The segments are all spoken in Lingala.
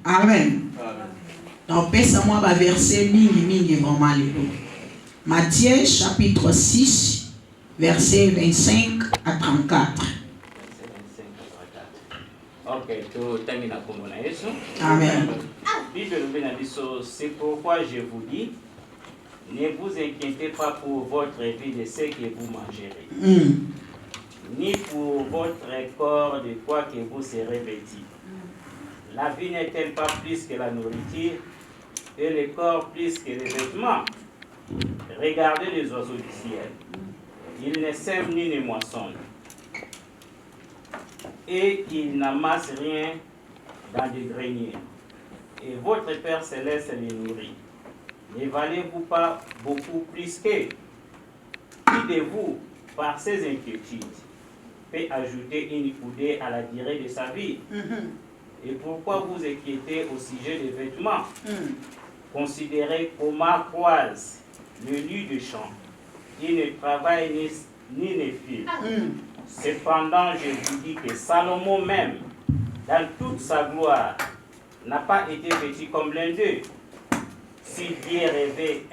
Amen. Donc, pèse-moi ma verset mingi vraiment les Matthieu chapitre 6, verset 25 à 34. Ok, tout termine à Amen. C'est pourquoi je vous dis, ne vous inquiétez pas pour votre vie de ce que vous mangerez, ni pour votre corps de quoi que vous serez vêtis. La vie n'est-elle pas plus que la nourriture, et le corps plus que les vêtements? Regardez les oiseaux du ciel. Ils ne sèment ni ne moissonnent, et ils n'amassent rien dans des greniers. Et votre Père Céleste les nourrit. Ne valez-vous pas beaucoup plus qu'eux? Qui de vous, par ses inquiétudes, peut ajouter une coudée à la durée de sa vie? Et pourquoi vous inquiétez au sujet des vêtements? Considérez comment croise le lieu de champ. Il ne travaille ni ne file. Cependant, je vous dis que Salomon même, dans toute sa gloire, n'a pas été vêtu comme l'un d'eux. Si Dieu rêvait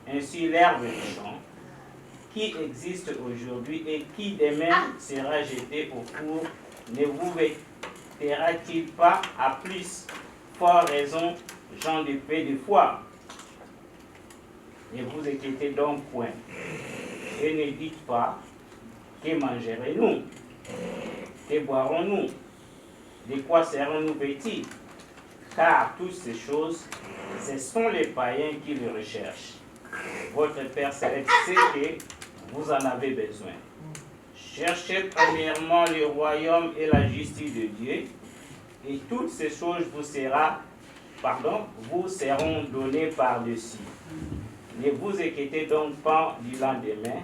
ainsi l'herbe du champ, qui existe aujourd'hui et qui demain sera jeté au four, ne vous vêtera-t-il pas à plus fort raison, gens de paix de foi? Ne vous inquiétez donc point, et ne dites pas, que mangerons-nous? Que boirons-nous? De quoi serons-nous vêtis? Car toutes ces choses, ce sont les païens qui le recherchent. Votre Père Céleste sait que vous en avez besoin. Cherchez premièrement le royaume et la justice de Dieu, et toutes ces choses vous seront données par-dessus. Ne vous inquiétez donc pas du lendemain,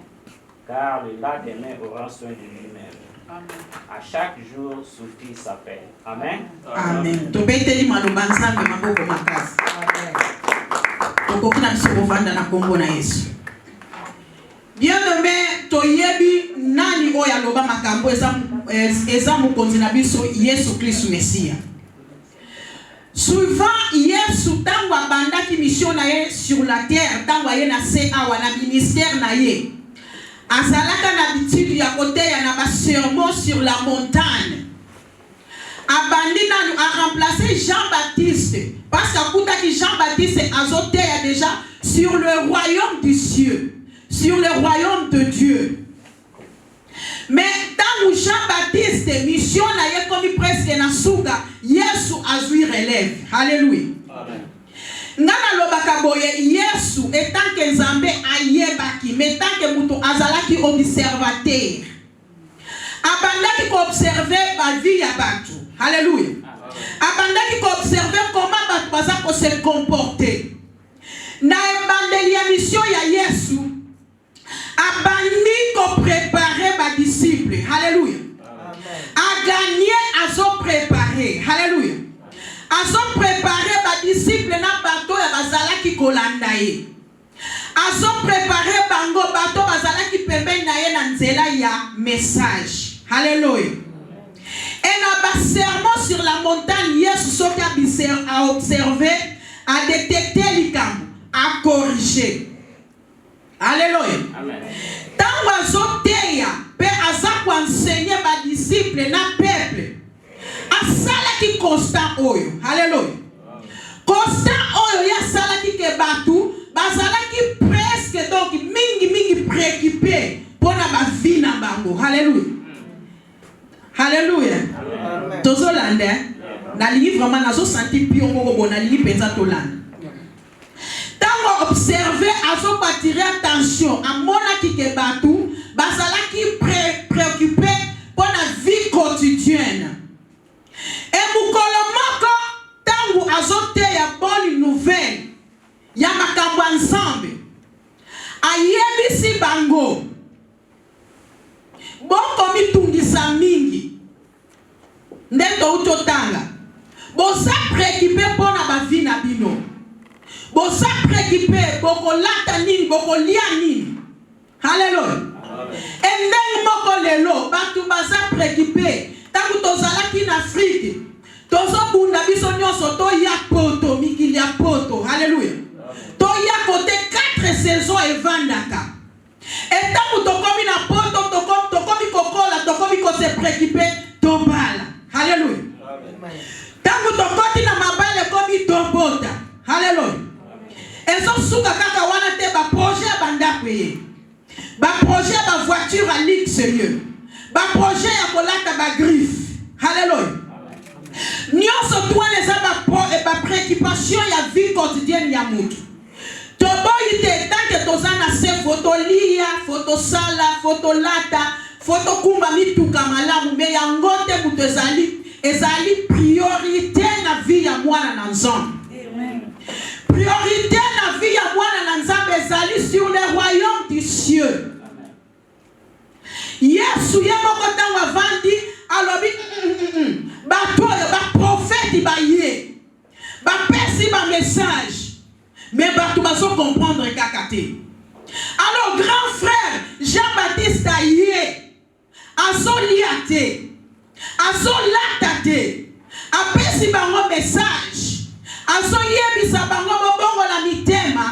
car le lendemain aura soin de lui-même. À chaque jour suffit sa peine. Amen. Amen. Tobeteli maloba nzambe maboko makasi. Tokokina biso kovanda na kombo na Yesu. Bien-aimé, toyebi nani oyo aloba makambo eza mokonzi na biso Yesu Kristu Mesia. Souvent Yesu tango abandaki mission na ye sur la terre, tango aye na se awa na ministère na ye. Azalaka na habitude ya koteya na ba sermon sur la montagne. Abandi nanu a remplacé Jean-Baptiste parce que Jean-Baptiste azoteya déjà sur le royaume du ciel, sur le royaume de Dieu. Mais tant que Jean-Baptiste mission na ye komi presque na suka, Yesu azui relève. Alléluia. Amen. Ngana lobaka boye Yesu etant que Nzambe ayebaki, mais tant que muto azalaki observateur. Abandaki ko observer ba vie ya batu. Alléluia. Abandaki ko observer comment batu baza ko se comporter. Na ebandeli ya mission ya Yesu, abandi ko préparer ba disciples. Alléluia. A gagner, azo préparer. Alléluia. Azo préparer ba disciples na bato ya bazalaki kolanda ye. Azo préparer bango bato bazalaki pembeni na ye na nzela ya message. Alléluia. Et na ba sermon sur la montagne, Yesu soki a observer, a détecter likambo, a corriger. Alléluia. Amen. Tango azoteya pe aza ko enseigner ba disciples na peuple. Asalaki constant oyo. Alléluia. Constant oyo ya salaki ke batu bazalaki presque donc mingi préoccupé pour na ba vie na bango. Alléluia. Alléluia. Tozolanda na li vraiment nazo senti piongo ko bona li penza tolanda. Tango observer azo attirer attention a monaki ke batu bazalaki préoccupé pour la vie quotidienne. Et mukolo moko tango azote ya bango boko mitungisa mingi ndento utotanga bosa préoccupé pona ba vie na bino bosa préoccupé boko lata nini boko lia nini. Alléluia. Endeng moko lelo batu baza préoccupé tangu tozalaki na Afrique tozo bunda biso nyonso to ya poto mikili ya poto. Alléluia. To ya côté 4 saisons evandaka et tangu tokomi na poto tokomi kokola tokomi ko se préoccupé to bala. Alléluia. Tangu tokoti na mabale komi tobota. Alléluia. Ezo suka kaka wana te ba projet bandako ye. Ba projet ba voiture à luxueux. Ba projet ya kolata ba griffe. Alléluia. Nyonso tuane za ba préoccupation ya vie quotidienne ya mutu. Toboyi te tanke tozana se photo lia, photo sala, photo lata, photo kumba mituka malamu me yango te mutu ezali priorité na vie ya mwana na nzambe. Priorité na vie ya mwana na nzambe ezali sur le royaume du cieux. Yesu yemoko tango avandi alobi bato ba prophète ba ye ba pesi ba message mais bato bazo comprendre kakate. Alors grand frère Jean-Baptiste aye azo liate azo latate apesi bango message azo yebisa bango bongo la mitema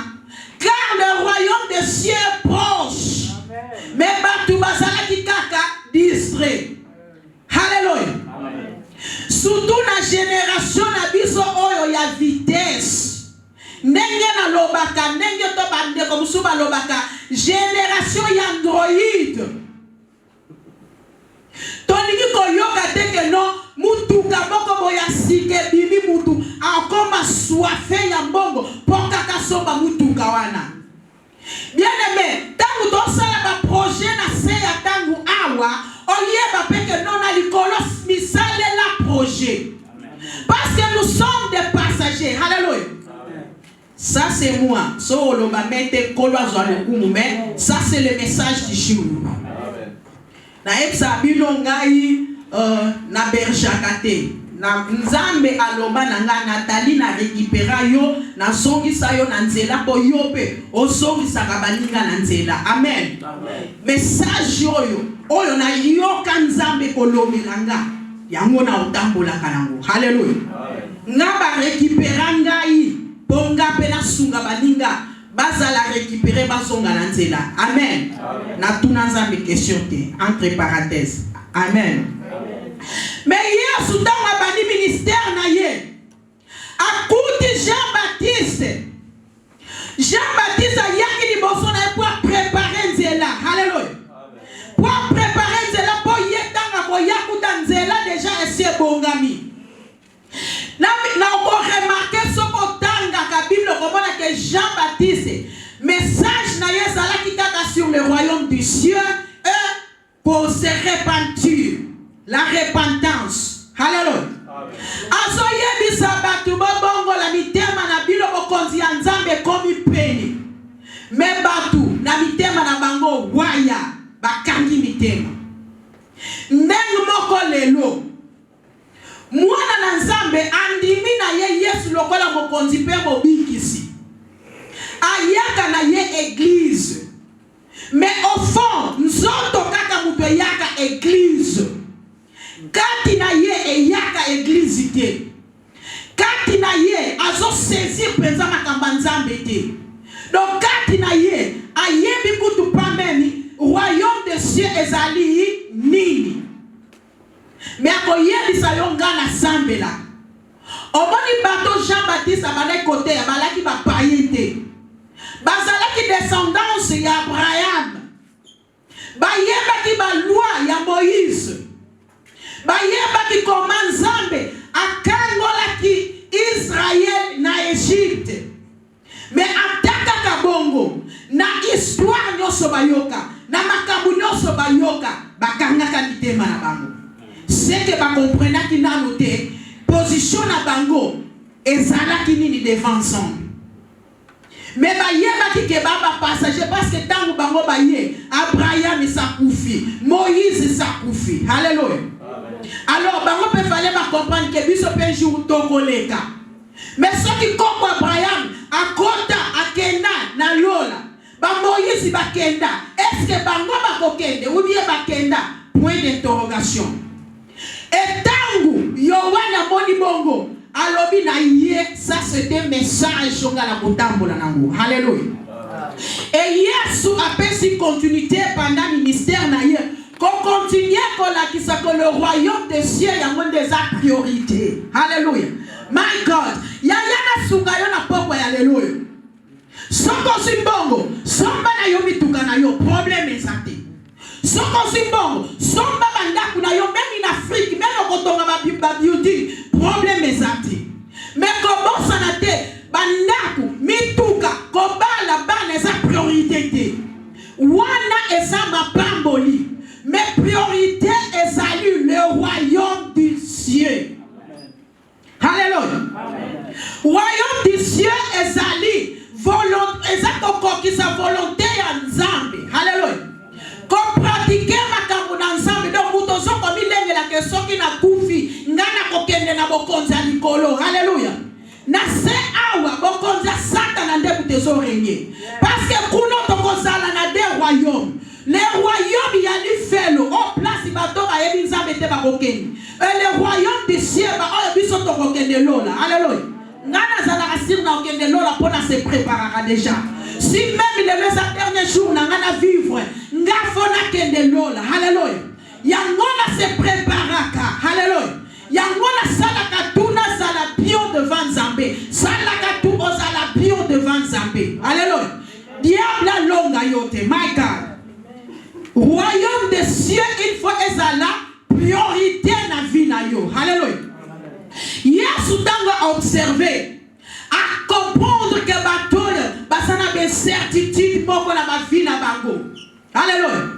car le royaume des cieux est proche. Mais bato bazalaki kaka distrait. Alléluia. Surtout la génération na biso oyo ya vitesse. Ndenge na lobaka ndenge to bande ko musuba lobaka génération ya Android. Tolingi ko yoka teke no mutuka moko boya sike bibi mutu akoma soifé ya mbongo poka kasomba mutuka wana. Bien aimé, tangu tosala ba projet na se ya tangu awa olie ba peke non na likolo misale la projet. Parce que nous sommes des passagers. Alléluia. Ça c'est moi. So lo ba mette kolo azwa le kumu mais ça c'est le message du jour. Na epsa bino ngai na berjakate. Na nzambe aloba na nga Nathalie na récupéra yo na songisa yo na nzela po yo pe o songisa ka baninga na nzela. Amen. Message oyo na yoka nzambe kolomela nga yango na otambola kanango. Hallelujah. Nga ba récupéra ngai po nga pe na sunga baninga bazala récupérer bazonga na nzela. Amen. Na tuna nzambe question te entre parenthèses. Amen. Mais hier, sous dans le ministère, à coup de Jean-Baptiste a yaki liboso na pour préparer nzela. Alléluia. Pour préparer nzela pour yetanga ko yakuta nzela déjà essayer bongami. Na ko remarquer soko tanga ka Bible komona que Jean-Baptiste message na yezala ki kaka sur le royaume du cieux et pour se repentir. La repentance. Alléluia. Azoye bisabatu bongo la mitema na bilo bokonzi ya nzambe komi peni. Me batu na mitema na bango waya bakangi mitema. Ndengu moko lelo. Mwana na nzambe andimi na ye Yesu lokola mokonzi pe mobikisi. Ayaka na ye église. Mais au fond, nzoto kaka muto yaka église. Kati na ye e yaka église te. Kati na ye azo saisir penza makamba nzambe te. Donc kati na ye ayebi kutu pameni royaume des cieux ezali nini. Mais akoyebisa yo nga na sambela. Omoni bato Jean-Baptiste abale côté abalaki ba païen te. Bazalaki descendance ya Abraham. Bayebaki ba loi ya Moïse. Bayebaki comment Nzambe akangolaki Israël na Égypte. Mais ataka kabongo na histoire nyoso bayoka na makambu nyoso bayoka bakangaka mitema na bango. C'est que ba comprenaki na noté position na bango ezalaki nini devant ensemble. Mais bayebaki ke baba passager parce que tango bango baye Abraham sakufi, Moïse sakufi. Alléluia. Alors bango peut fallait ba comprendre que biso pe jour tokoleka. Mais ce qui koko Abraham akota akenda na lola. Ba Moïse bakenda. Est-ce que bango bakokende ou bien bakenda? Point d'interrogation. Et tango Yohana moni bongo alobi na ye, ça c'était un message sur la botambo na nango. Alléluia. Et Yesu a fait continuité pendant le ministère na ye. Qu'on continue que le royaume des cieux y a des priorités. Alléluia. My God. Yana sungayo na poko ya alléluia. Soko simbongo, somba na yo mituka na yo, problème ezate. Soko simbongo, somba bandaku na yo, même en Afrique, même au kotonga ba beauty, problème ezate. Mais comment ça na te, bandaku, mituka, kobala bana eza priorité te. Wana eza mapamboli. Mais priorité ezali le royaume du ciel. Alléluia. Royaume du ciel ezali volonté, sa volonté ya Nzambe. Alléluia. Qu'on pratique makambo na Nzambe donc mutozo komi lengela ke soki na kufi ngana kokende na bokonza likolo. Alléluia. Na se awa bokonza Satan nde butezo régner. Parce que kuno tokozala na des royaumes. Les royaumes y a li felo au place bato ba yebi Nzambe te ba kokende. Et le royaume du ciel ba o biso to kokende lola. Alléluia. Ngana zala asir na okende lola pona se préparera déjà. Si même les derniers jours na ngana vivre, nga fona kende lola. Alléluia. Yangona se préparaka. Alléluia. Yangona salaka tuna sala bio devant Nzambe. Salaka tu osala bio devant Nzambe. Alléluia. Diable longa yote. My God. Royaume des cieux, il faut ezala priorité na vie na yo. Alléluia. Yesu tango observer, à comprendre que batoyo basana be certitude moko na ba vie na bango. Alléluia.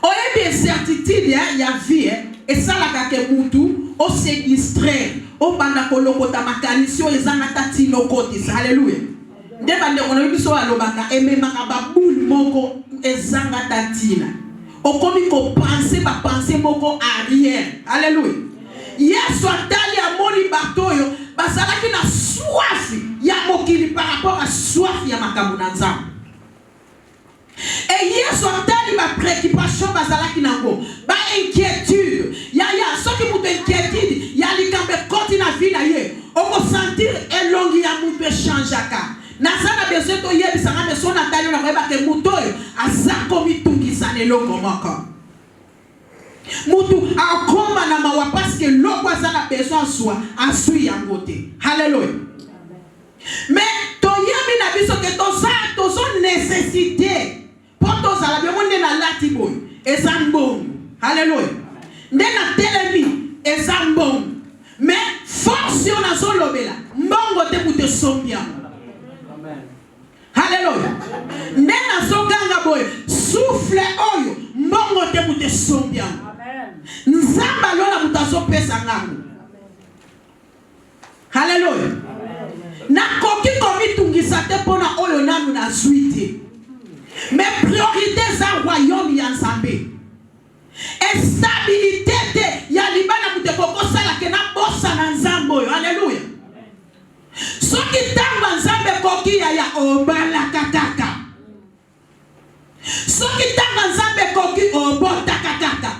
Oye be certitude ya vie et ça la kake mutu o se distraire o banda kolokota makanisio ezanga tatino kote. Alléluia. Ndeba ndeko na biso alobaka ememaka ba boule moko ezanga tatina. Okomi ko penser ba penser moko arrière. Alléluia. Yesu atali ya moni batoyo basalaki na soif ya mokili par rapport à soif ya makambo na Nzambe. Et Yesu atali ba préoccupation basalaki nango, ba inquiétude. Ya soki muto inquiétude, ya likambe koti na vie na ye. Oko sentir elongi ya muto changeaka. Na sana besoin to yebisa na besoin na tali na koyeba ke muto yo azako mitungisa neloko moko. Mutu akoma na mawa parce que l'eau a besoin soit en sui en côté. Alléluia. Mais toyami na biso que tozo nécessité pour toza la bien na latiboy ezambon. Alléluia. Ndena telemi ezambon. Mais force on a solobela mbongo te bute sombia. Alléluia. Ndena soganga boy souffle oyo mbongo te bute sombia. Nzamba lola mutazo pesa ngangu. Alléluia. Na koki komi tungisa te pona oyo nanu na suite. Mais priorité za royaume ya Nzambe. Et stabilité te ya libana mutekoko sala ke na bossa na Nzambe oyo. Alléluia. Soki tamba Nzambe koki ya obala kakaka. Soki tamba Nzambe koki obota kakaka.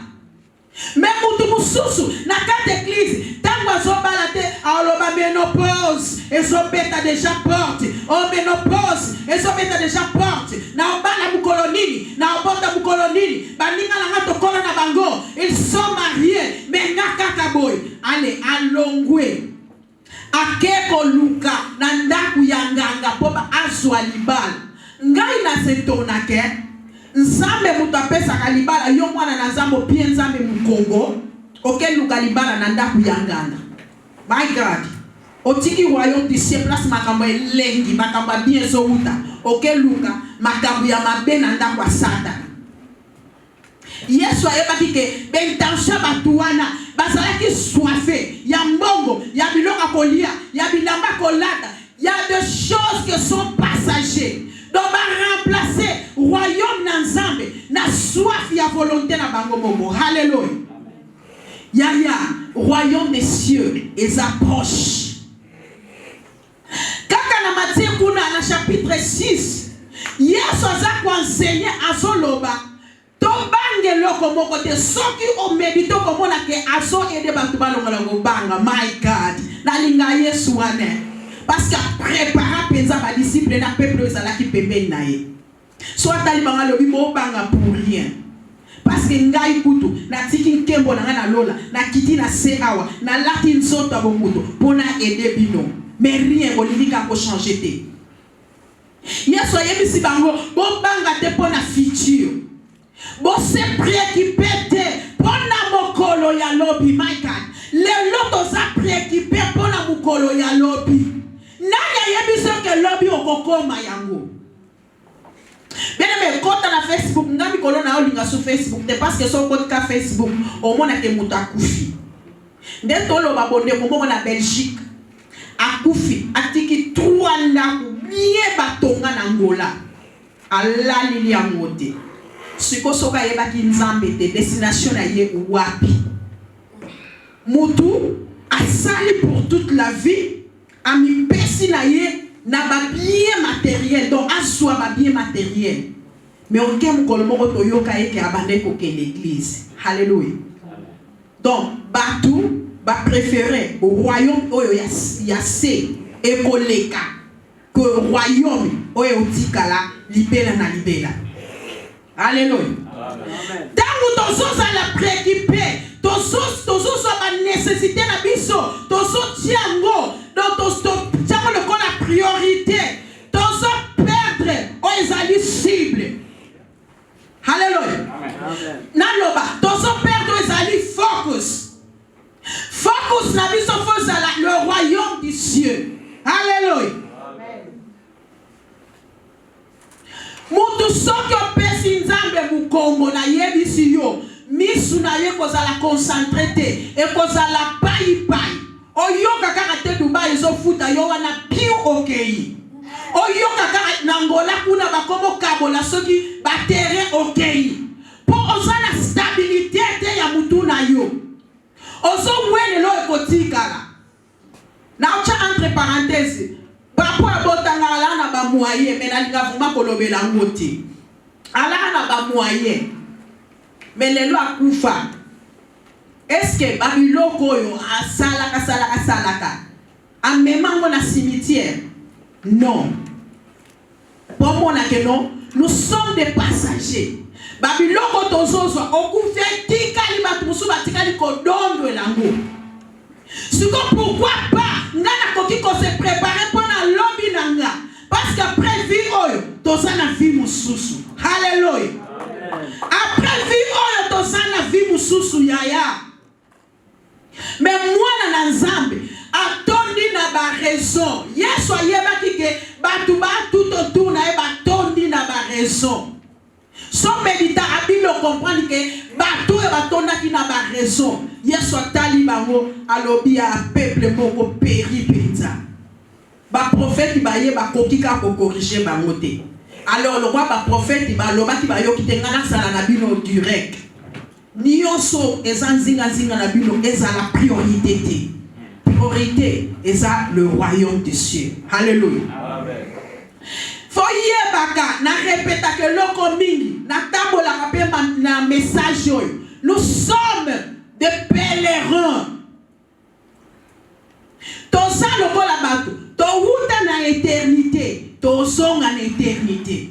Mais mutu mususu na carte église tango azobala te aloba ménopause ezobeta déjà porte oh ménopause ezobeta déjà porte na obala mukolonini na obota mukolonini baninga na ngato kola na bango ils sont mariés mais ngaka boy allez alongwe akeko luka na ndaku ya nganga poba azwa libala ngai na setona ke Nzambe mutu apesa libala yo mwana na Nzambe pie Nzambe mukongo oke luka libala na ndaku ya nganga. My God. Otiki royaume du ciel place makambo elengi makambo bien zo uta oke luka makambo ya mabe na ndaku ya Satan. Yesu ayebaki ke bentention batuana bazalaki soifé ya mbongo ya biloko kolia ya bilamba kolata. Il y a des choses qui sont passagères. volonté na bango moko. Alléluia. Yaya, royaume des cieux, ils approchent. Kaka na Matthieu kuna na chapitre 6, Yesu aza ko enseigner azoloba. To bange loko moko te soki o medito komona ke azo ede batu balongola ngo banga. My God, na linga Yesu wane. Parce que prépara penza ba disciple na peuple ezalaki pembeni na ye. So atali banga lobi mo banga pour rien. Parce que ngai kutu na tiki nkembo na ngana lola na kiti na se awa na laki nzoto abomuto pona aider bino. Mais rien bolivika ko changer te. Yesu ayebisi bango bo banga te pona futur. Bo se préoccupé te pona mokolo ya lobi. My God, le loto za préoccupé pona mokolo ya lobi. Nani ayebisi ke lobi okokoma yango. Bien aimé, quand on a Facebook, on a mis sur Facebook, parce que son compte Facebook, au moins on a des mots à Koufi. Dès qu'on a abonné, on a Belgique, à Koufi, à Tiki, 3 ans, bien batonga n'Angola, à la Lilia Moté. Ce qu'on soka yeba ki nzambe te destination na ye wapi. Moutou a sali pour toute la vie, a mi pesi na ye. Na ba bien matériel, donc à soi ba bien matériel. Mais on aime kolomoko toyoka eke abandé ko ke l'église. Alléluia. Donc batou ba préférer au royaume oyo ya se ekoleka que royaume oyo tikala libela na libela. Alléluia. Tango tozo za la préoccupé, tozo ba nécessité na biso, tozo tiango, donc tozo tiango le la priorité, tozo perdre o ezali cible. Alléluia. Naloba, tozo perdre o ezali focus. Focus na biso focus le royaume des cieux. Alléluia. Mutu soki opesi nzambe mukongo na yebisi yo misu na ye kozala concentré te e kozala pai oyoka kaka te Dubai ezofuta yo wana piu okei oyoka kaka na Angola kuna bakomo kabola soki batere okei po ozala stabilité te ya mutu na yo ozo mwene lo ekotikala na ocha entre parenthèses. Papa abotanga ala na ba moyen mais na linga vuma kolobela ngoti ala na ba moyen mais lelo akufa est-ce que babiloko yo asalaka amemango na cimetière non pour mona que non nous sommes des passagers babiloko tozozwa okufa tikali batusu batikali kodondo elango. Pourquoi pas ngana koki ko se préparer pour la lobby nanga parce qu'après vie oyo tozana vie mususu. Alléluia. Après vie oyo tozana vie mususu yaya. Mais moi na nzambe atondi na ba raison. Yesu ayeba kike batu ba tout autour na e batondi na ba raison. Son médita abilo comprendre que bato e batonda ki na ba raison. Yesu atali bango alobi a peuple moko péri penza. Ba prophète ba ye ba kokika ko corriger bango te. Alors le roi ba prophète ba loba ki ba yo kitenga na sala na bino direct. Nionso ezanzinga zinga na bino eza la priorité te. Priorité eza le royaume des cieux. Alléluia. Amen. Foye baka na répéta que loko mingi na tambola kape na message yo. Nous sommes des pèlerins. Toza lokola bato, to wuta na éternité, to zonga na éternité.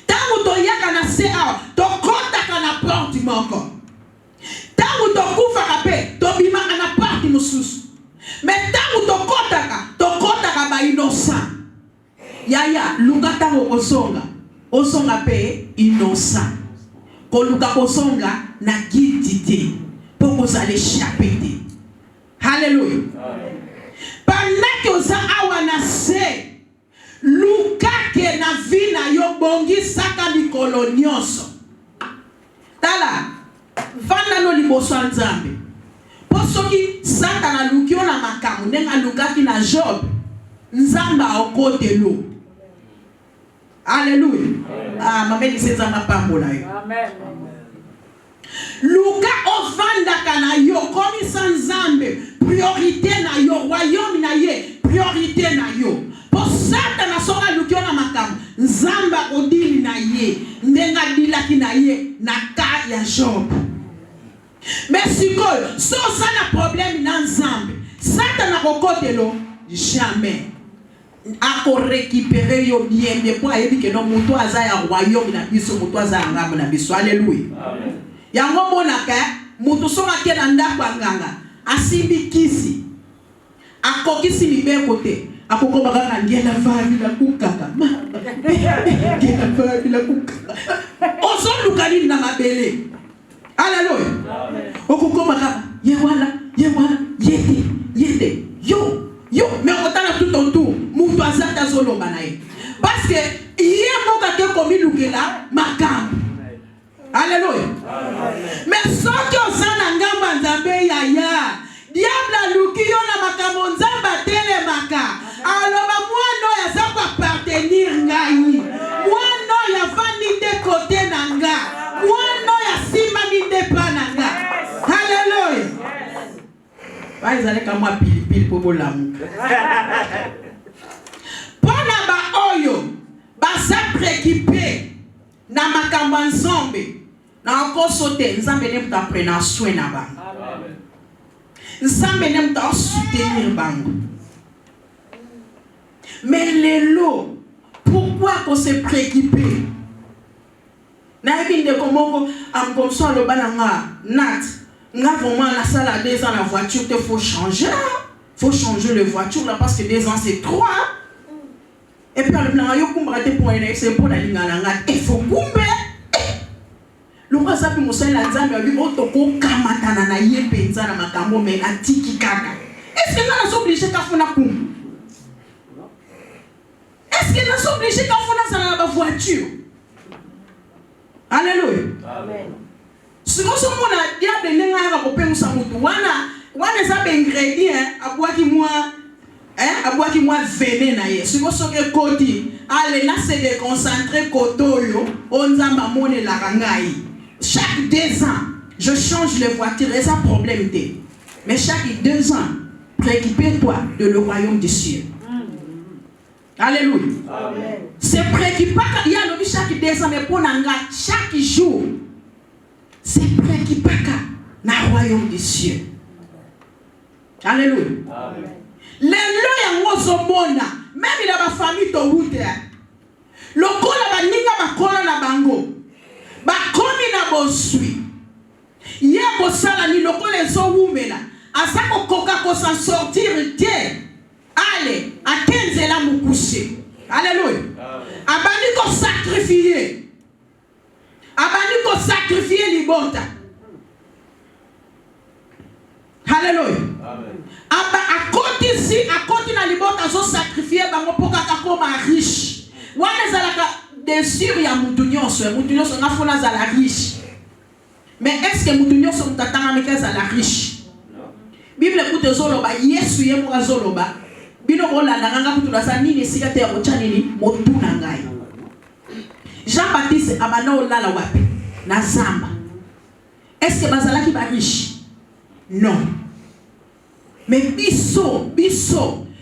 Tangu to yaka na se awa, to kota na porte moko. Tangu to kufa kape, to bima na porte mususu. Mais tangu to kota ba innocent. Yaya, luka tango osonga pe innocent. Koluka osonga na guilty pour vous aller échapper. Alléluia. Pendant que vous avez nassé, luka ke na vie na yo bongi saka mikolo nyonso. Tala, vanda no liboso nzambe. Posoki saka na luki na makamu nenga luka ki na Job. Nzamba okote lo. Alléluia. Ah, ma mère c'est ça ma pambola. Amen. Luka ovanda kana yo komi sanzambe priorité na yo royaume na ye priorité na yo. Pour ça na songa lukio na makam nzamba odili na ye ndenga dilaki na ye na ka ya Job. Mais sikoyo so ça na problème na nzambe Satan a kokotelo jamais ako récupérer yo bien mais pour ayebi que non muto aza ya royaume na biso muto aza ngamba na biso. Alléluia. Amen. Yango monaka muto songa ke na ndako nganga asimbi kisi akokisi libeko te akoko bakanga ngela vavi la kukaka ngela vavi la kukaka ozo lukali na mabele. Alléluia. Amen. Okoko bakanga ye wala yete yo mais otala tout autour mutu azata zoloba na ye parce que ye moka ke komi lukela makambo. Alléluia. Mais soki osana ngamba nzambe yaya diable luki yo na makambo nzamba telemaka aloba mwana oyo aza koappartenir ngai mwana oyo avandi nde kote na nga mwana oyo asimbami nde pa na nga. Alléluia. Ezaleka mwa pilipili po bolamu mpona baoyo baza préoccupé na makambo ya nzambe na okoso te nzambe ne mutu aprena soin na bango nzambe ne mutu asoutenir bango. Mais lelo pourquoi qu'on se préoccuper na yebi ndeko moko amkomso aloba na nga nat nga vraiment la salle à 2 ans la voiture il faut changer la voiture là parce que 2 ans c'est 3 et puis le plan yo kumbrate pour une c'est pour la ligne na nga il faut kumbe le roi sapi musai la nzambe abi otoko kamatana na ye penza na makambo mais atiki kaka. Est-ce que nous sommes obligés qu'à fona kumbe? Est-ce que nous sommes obligés qu'à fona ça na voiture? Alléluia. Amen. Si nous sommes là, diable n'est pas capable de faire mutu. Wana ça ben ingrédient aboaki moi venin na ye. Si nous sommes koti, allez là c'est déconcentrer kotoyo, onzamba mone la rangai. Chaque 2 ans, je change les voitures et ça problème té. Mais chaque 2 ans, préoccupe-toi de le royaume des cieux. Alléluia. Amen. C'est préoccupant il y a le chaque 2 ans mais pour nanga chaque jour. C'est préoccupant na royaume des cieux. Alléluia. Amen. Les lois yango zomona même dans ma famille to route. Lokola baninga bakola na bango. Bakomi na bosui. Ye ko sala ni lokola zo wumela. Asako koka ko s'en sortir tie. Allez, à 15 là mon coucher. Alléluia. Abani ko sacrifier. Abani ko sacrifier libonta. Alléluia. Amen. Aba akoti si akoti na libonta zo sacrifier bango poka kakoma riche. Wana zalaka desir ya mutu nyonso ngafuna zala riche. Mais est-ce que mutu nyonso mutatanga meka zala riche? Bible écoute zoloba Yesu ye mo zoloba. Bino bolanda nganga mutu na nini sika te ko chanini motuna ngai. Jean-Baptiste abana olala wapi? Na zamba. Est-ce que bazalaki ba riche? Non. Mais biso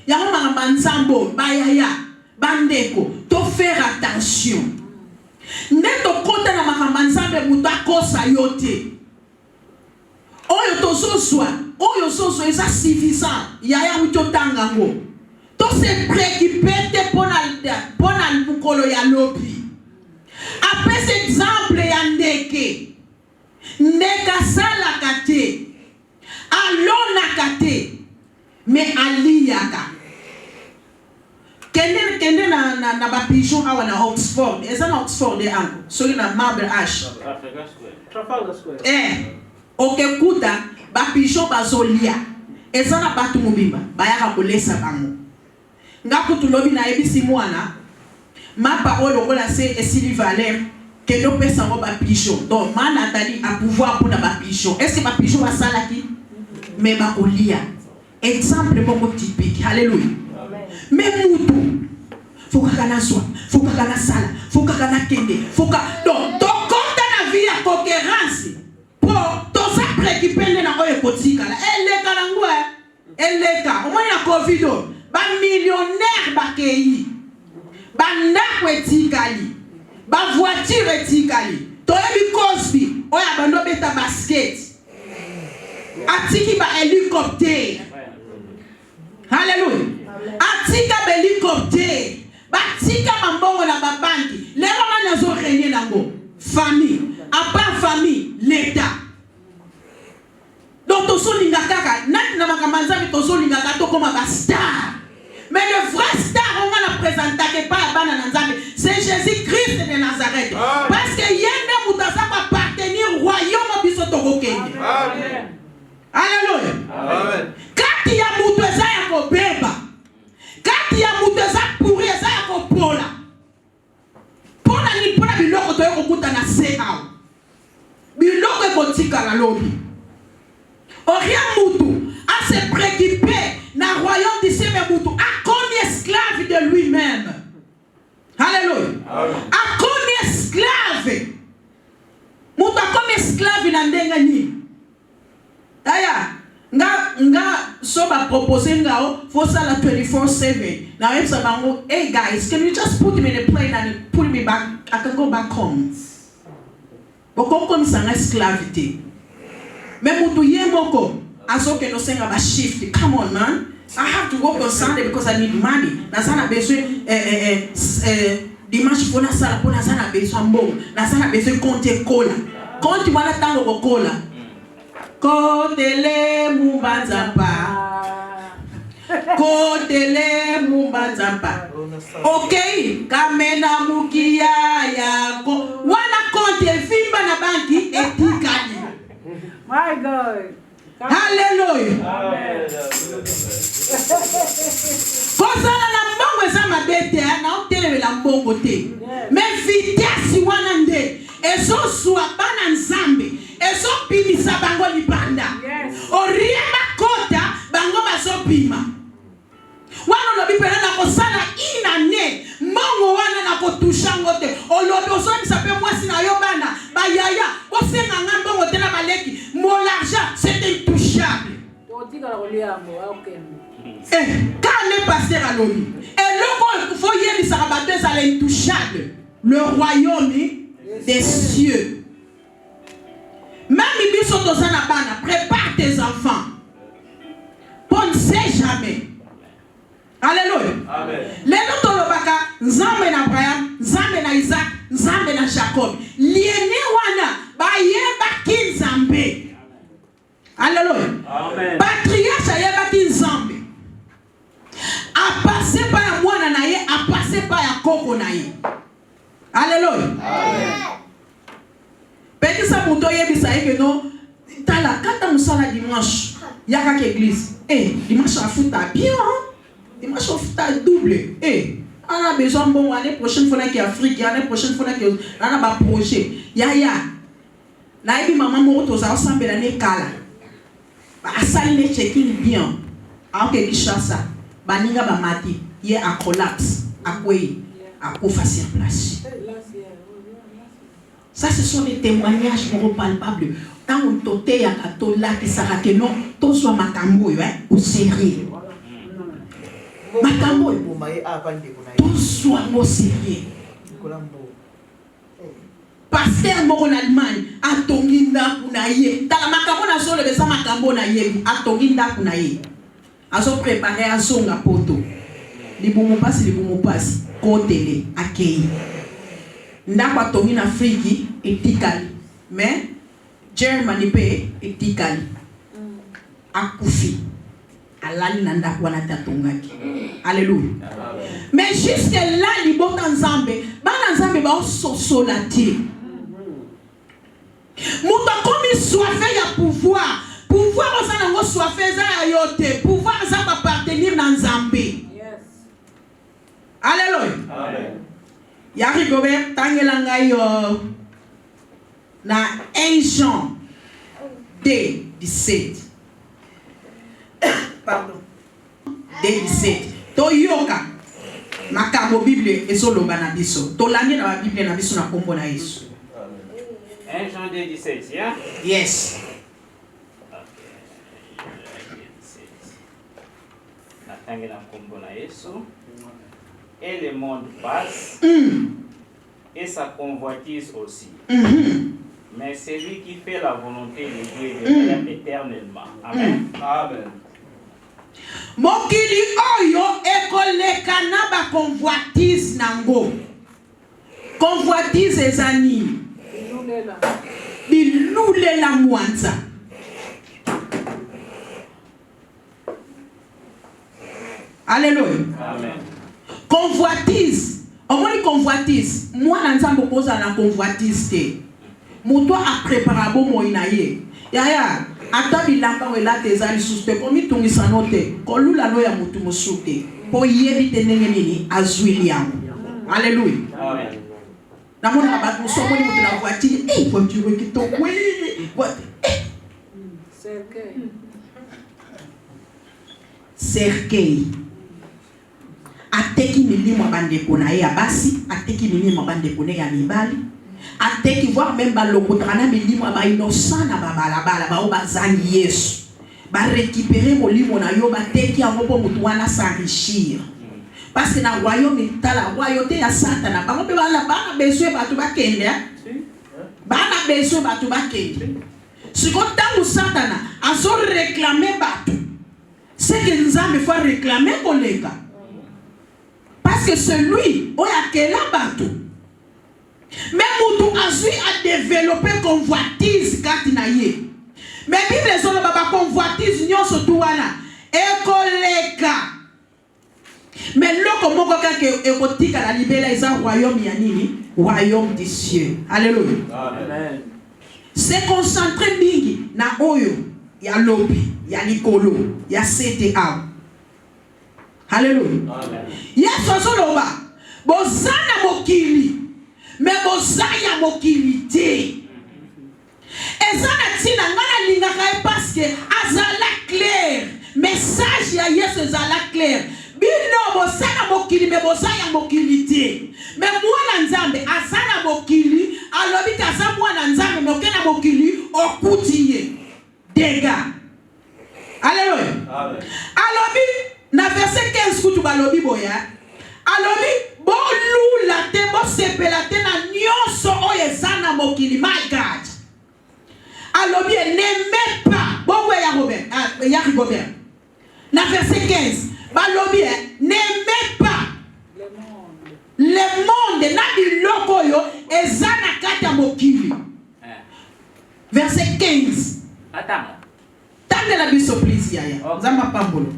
yango mangamba nzambo bayaya bandeko to faire attention. Neto kota na makamba nzambe mutu akosa yote. Oyo tozozwa, oyo zozo eza suffisant. Yaya mutotanga ngo. To se préoccuper te pona mukolo ya lobi. Après cet exemple ya ndeke. Ndeka sala kate. Alona kate. Mais aliyaka. Kende na ba pigeon awa na Oxford. Eza na Oxford de ango. Soli na Marble Arch. Trafalgar Square. Okekuta ba pigeon bazolia. Eza na batu mobimba. Bayaka kolesa bango. Ngakutu lobi na ebisi mwana. Ma parole okola se esili valeur. Kendo pesa ngo ba pigeon. Donc mana tali a pouvoir pour na ba pigeon. Est-ce que ba pigeon basalaki? Mais ba olia. Exemple moko typique. Alléluia. Mais mutu faut kaka na soi, faut kaka na sala, faut kaka na kende, faut kaka donc to compte na vie ya concurrence pour to ça préoccuper na oyo kotika la eleka na ngwa eleka au moins na covid ba millionnaire ba kei ba ndako etikali ba voiture etikali to yebi Cosby oya bando beta basket atiki ba hélicoptère. Alléluia. Atika ba hélicoptère batika mambongo na babanki lelo na zo régner nango famille à part famille l'état donc tozo linga kaka nat na makamanza mais tozo linga kato comme ba star mais le vrai star on va la présenter pas bana na nzambe c'est Jésus-Christ de Nazareth parce que yende mutaza pa appartenir au royaume biso tokokende. Amen. Alléluia. Amen. Kati ya mutu eza ya kobeba kati ya mutu eza pourri eza ya kopola pona ni pona biloko toyo kokuta na se awa biloko ekotika na lobi oria mutu a se préoccuper na royaume d'ici mais mutu a comme esclave de lui-même. Alléluia. A comme esclave mutu a comme esclave na ndenga nini aya nga so ba proposer ngao for sala 24/7 now if sabango hey guys can you just put me in a plane and put me back I can go back home boko comme ça esclavité mais mutu yemoko azoke no senga ba shift come on man I have to work on Sunday because I need money na sana besoin dimanche pona sala pona sana besoin mbongo na sana besoin compter cola compte wana tango ko cola Kotele mumbanzapa. Kotele mumbanzapa. Okay, kamena mukia yako. Wana konte vimba na banki etikali. My God. Hallelujah. Amen. Kosana na mbongo eza mabete na otele la mbongo te. Mais vitesse wana nde ezo suwa bana nzambe. Ezo pimisa bango libanda. Oriema kota bango bazo pima. Wana no bipela na kosala inane mbongo wana na kotusha ngote. Olodo so misape mwasi na yo bana bayaya osenga ngambongo te na baleki. Mon argent c'est intouchable. Quand le pasteur a l'ONU, et le faut y aller sarabateuse à l'intouchable, le royaume des cieux. Même si tu es prépare tes enfants. On ne sait jamais. Alléluia. Les autres lobaka, Nzambe na Abraham, Nzambe na Isaac, Nzambe na Jacob. Liene wana bayeba ki Nzambe. Alléluia. Amen. Patriarche ayeba ki Nzambe. A passé par ya mwana na ye, a passé par ya koko na ye. Alléluia. Amen. Petit sa muto yebisa ye que non tala kata musala dimanche yaka ke église. Dimanche a futa bien. Dimanche a futa double. On a besoin bon l'année prochaine faut na ki Afrique, l'année prochaine faut na ki na ba projet. Ya na ebi maman mo to za ensemble l'année kala. Ba asali ne check-in bien. Aoke Kishasa. Baninga ba mati ye a collapse akwei akufa sur place. Ça ce sont des témoignages palpables. Quand on tote ya kato la ki saka ke non to so makambo yo au sérieux. Makambo to so au sérieux. Pasteur moko en Allemagne atongi ndaku na ye. Tala makambo na solo besa makambo na ye atongi ndaku na ye. Azo préparer à zonga poto. Libumu pasi kotele akei. Ndakwa tongi na Afrique etikali. Mais Germany pe etikali. Akufi. Alali na ndakwa na tatongaki. Alléluia. Mais jusque là libota nzambe, bana nzambe ba sosolati. Muta komi soifé ya pouvoir. Pouvoir ça n'a pas soifé ça yote. Pouvoir ça va appartenir dans Nzambe. Alléluia. Amen. Yari Gobert tangelanga yo na 1 Jean 2:17. Pardon. 2:17. Toyoka. makambo Bible ezoloba na biso. Tolandi na Bible na biso na kombo na Yesu. 1 Jean 2:17, yeah? Yes. Et le monde passe, et sa convoitise aussi. Mais celui qui fait la volonté de Dieu demeure éternellement. Amen. Amen. Mokili oyo ekoleka na ba convoitise nango. Convoitise ezani. Bilulela mwanza. Alléluia. Amen. Convoitise. Omoni convoitise. Mwana nzambo koza na convoitise te. Muto a préparé bon moina ye. Yaya, ata bilamba wela tezali suste komi tungisa note. Kolula no ya mutu musute. Po yebi tenenge nini azwili yango. Alléluia. Amen. Namona abatu somoni mutu na voiture. Eh, voiture kitoko. Cercueil. Ateki milimo bandeko na ye abasi, ateki milimo bandeko ne ya mibali, ateki voir même balokotana milimo ba innocent na babalabala ba obazangi Yesu. Ba récupérer molimo na yo bateki yango po mutu wana s'enrichir. Parce que na royaume tala royauté ya Satan bango pe bana bana besoin batu bakende. Bana besoin batu bakende. Siko tangu Satan azo réclamer batu. C'est que nous avons fait réclamer collègue. Parce que celui où il y a quel bateau. Mais Moutou Azui a développé convoitise katinaye. Mais Bible les autres baba convoitise nyon sotuana et collègue. Mais l'autre mot que érotique à la libération ils ont royaume yanini royaume des cieux. Alléluia. Amen. C'est concentré mingi na oyo ya lobi ya likolo ya CTA. Alléluia. Yes, osoloba. Bozana mokili. Mais bozaya mokili te. Ezana tina ngana lingaka parce que azala clair. Message ya Yesu azala clair. Bino bozana mokili mais bozaya mokili te. Mais mwana nzambe azana mokili alobi kaza mwana nzambe mais okena mokili okutiye. Dega. Alléluia. Amen. Alobi na verset 15 kutu balobi boya. Alobi bo lula te bo sepela te na nyonso oyo ezana mokili. My God. Alobi n'aimez pas. Bon ouais ya Robert. Ya Robert. Na verset 15. Balobi n'aimez pas. Le monde na biloko yo ezana kata mokili. Verset 15. Attends. Tande la biso please yaya. Zamba pambolo.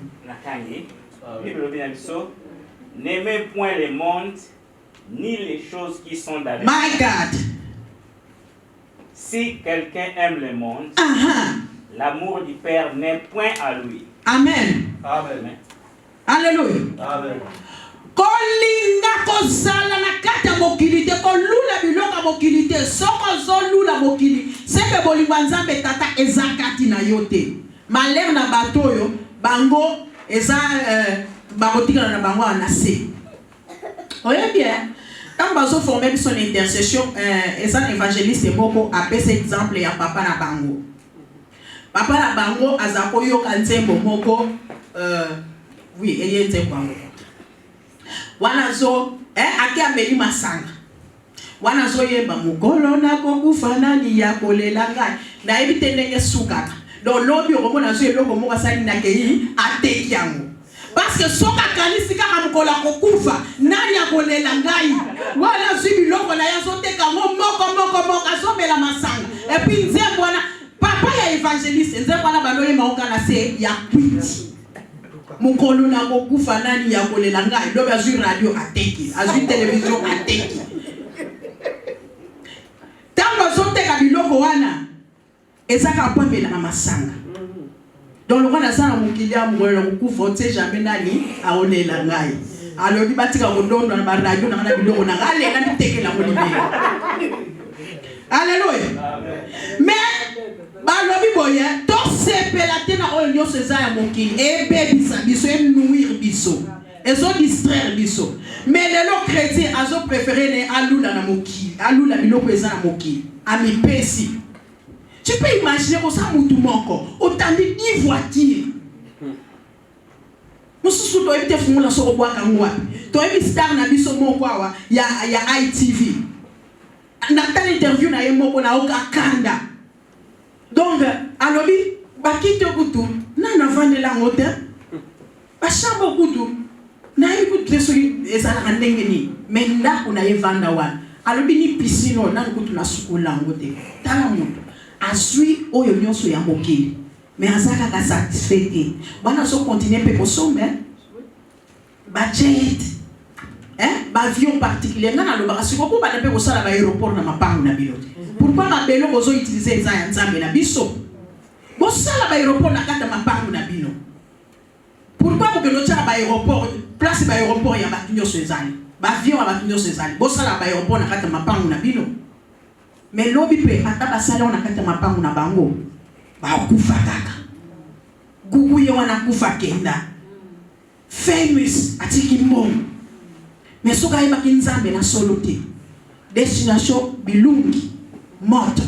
N'aimez point le monde, ni les choses qui sont dans le monde. My God. Si quelqu'un aime le monde, l'amour du Père n'est point à lui. Amen. Amen. Alléluia. Amen. Kolinga kozala na kata mokili te kolula biloko mokili te soko zolula mokili sebe bolingo nzambe tata ezakati na yote malheur na batoyo bango eza bakotika na bango na se oye bien quand bazo former son intercession eza évangéliste moko apesa exemple ya papa na bango azako yoka nzembo moko oui eye nzembo bango wanazo akia meli masanga wanazo yemba mukolo na kokufa nani ya kolela ngai na ebite ndenge sukaka donc lobi okomona zo eloko moko sali na kei ateki yango parce que soka kanisi kaka mukolo kokufa nani ya kolela ngai wala zibi loko na yazo teka moko azomela masanga et puis nzembo wana papa ya évangéliste nzembo wana baloye maoka na se ya kwiti mukolo na kokufa nani ya kolela ngai lobi azwi radio ateki azwi télévision ateki tango azoteka biloko wana ezaka pambela na masanga donc le roi sana mukili amukolo na kokufa ote jamais nani aolela ngai alobi batika kodondo na radio na biloko na ngale na bitekela molibela. Alléluia. Mais balobi boye to sepela te na oyo nyonso eza ya mokili ebebisa biso enuire biso Ils ont distraire biso. Mais les chrétiens, ils ont préféré alula na moki, alula biloko eza na moki, ami pesi. Tu peux imaginer que ça moutou manko, autant dit 10 voitures. Mususu to ebite fumula so obwa kangwa. To ebi star na biso moko awa ya ITV. Na ta interview na ye moko na oka kanda. Donc alobi bakito kutu na vandela ngote. Ba chambo kutu na ikutu so ezala ndenge ni. Mais ndako na ye vanda wana. Alobi ni piscine na kutu na sukula ngote. Tala mutu asui oyo nyonso ya mokili. Mais azaka ka satisfait. Bana so continuer pe ko sombe. Budget. Avion particulier na lo ba siko ko ba pe ko sala ba aéroport na mapango na bilote. Pourquoi ma belo ko zo utiliser za ya nzambe na biso? Bo sala ba aéroport na kata mapango na bino. Pourquoi ko belo tsa ba aéroport, place ba aéroport ya ba kinyo so ezali. Ba avion ba kinyo so ezali. Bo sala ba aéroport na kata mapango na bino. Mais lobi pe ata ba sala na kata mapango na bango. Ba kufa kaka. Gugu ye wana kufa kenda. Famous atiki mbongo. Mais soka iba kinzambe na solo te. Destination bilungi morte.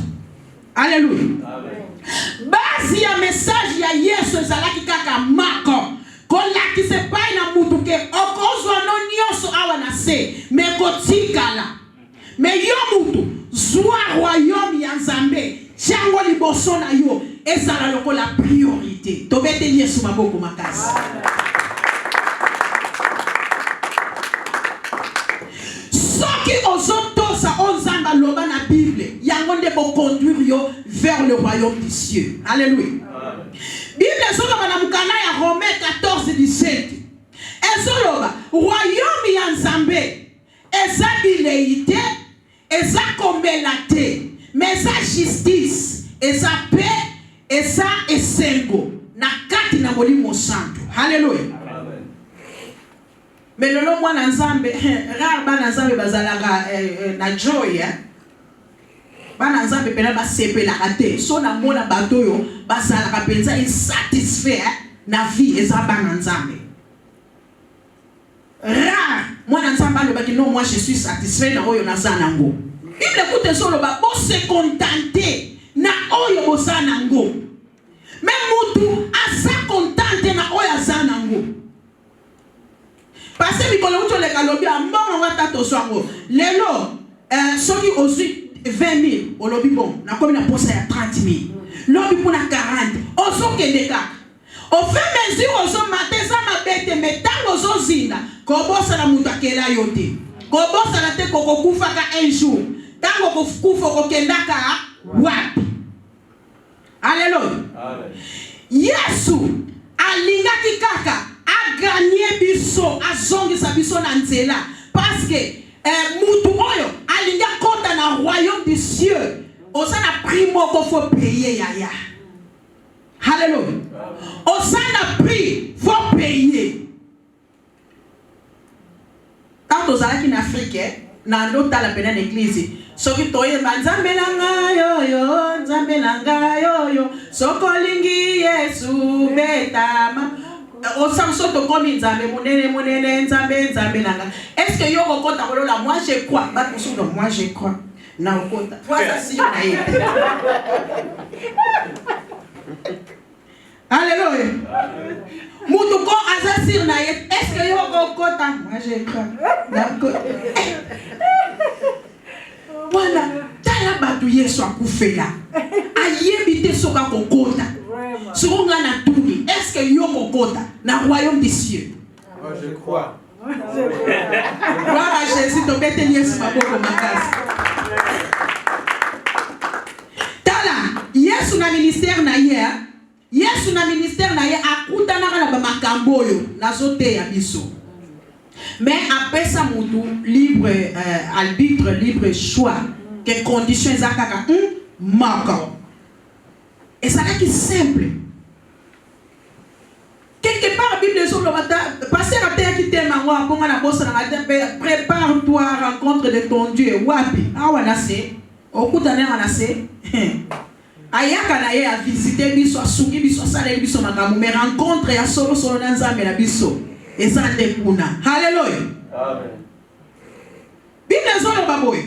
Alléluia. Amen. Basi ya message ya Yesu ezalaki kaka mako. Kola ki se pai na mutu ke okozwa no nyonso awa na se. Me kotikala. Me yo mutu zwa royaume ya Nzambe. Chango liboso na yo ezala lokola priorité. Tobete Yesu maboko makasi. Soki ozotosa onzamba loba na Bible, yango nde bo conduire yo vers le royaume des cieux. Alléluia. Bible soka na mukana ya Romains 14:17. Ezoloba royaume ya Nzambe eza bileité, eza komelate. Mais ça justice, et ça paix, et ça esengo na kati na molimo santo. Alléluia. Amen. Mais le nom mwana nzambe, rare bana nzambe bazalaka na joy. Bana nzambe pena ba sepela kate. So na mona bato yo bazalaka penza insatisfait na vie eza bana nzambe. Rare mwana nzambe alobaki non, moi je suis satisfait na oyo nazanango. Bible écoute solo ba bo se contenter na oyo bozanango. Mais mutu asa contenter na oyo azanango. Parce que mikolo uto le kalobi ambongo wata to swango. Lelo soki ozi 20,000 olobi bon na komi na posa ya 30,000. Lobi puna 40. Ozo kendeka. Au fait mesure ozo mateza mabete metango ozo zinda. Kobosa na mutu akela yote. Kobosa na te kokokufa ka un jour. Tango kofukufa kokendaka wapi. Alléluia. Amen. Yesu alingaki kaka a gagné biso azongisa biso na nzela parce que mutu oyo alinga kota na royaume des cieux osana primo ko faut payer yaya. Alléluia. Osana prix faut payer. Quand vous allez en Afrique na ndota la pena l'église soki toye nzambe nanga yo nzambe nanga yo sokolingi Yesu betama osamso to komi nzambe monene nzambe nanga. Est-ce que yo kokota kolola moi je crois ba kusudo moi je crois na okota toi ça si na ye. Alléluia. Mutuko azasir na ye. Est-ce que yo kokota moi je crois. Voilà, tala batu Yesu akufela. Ayebite soka kokota. Sokonga na tuni. Est-ce que yo kokota na royaume des cieux? Moi je crois. Gloire à Jésus, to bete Yesu maboko makasi. Tala, Yesu na ministère na ye. Yesu na ministère na ye akutana na ba makambo yo nazote ya biso. Mais après ça, libre arbitre, libre choix, que conditions exactes manquent. Et ça n'est que simple. Quelque part, la Bible sur le matin, passer à terre qui t'aime, prépare-toi à la rencontre de ton Dieu. Wapi, awanase, au coup d'année awanase. Ayaka na ye a visité biso, a souki biso, a salé biso, mais rencontre ya solo solo nanza mais la biso. ezande kuna. Hallelujah. Amen. Bible zolo baboy.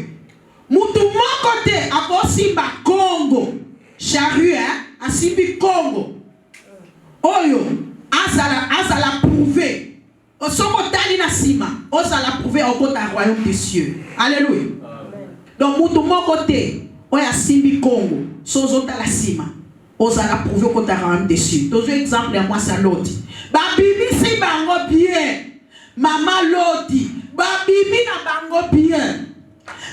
Mutu moko te akosimba Congo. Chariot asimbi Congo. Oyo azala prouver. Osoko tali na sima, osala prouver au côté du royaume des cieux. Alléluia. Donc mutu moko te oya simbi Congo. Sozota la sima. Osala prouver au côté du royaume des cieux. Deux exemples à moi ça loti. Babibi si bango bien. Mama loti. Babibi na bango bien.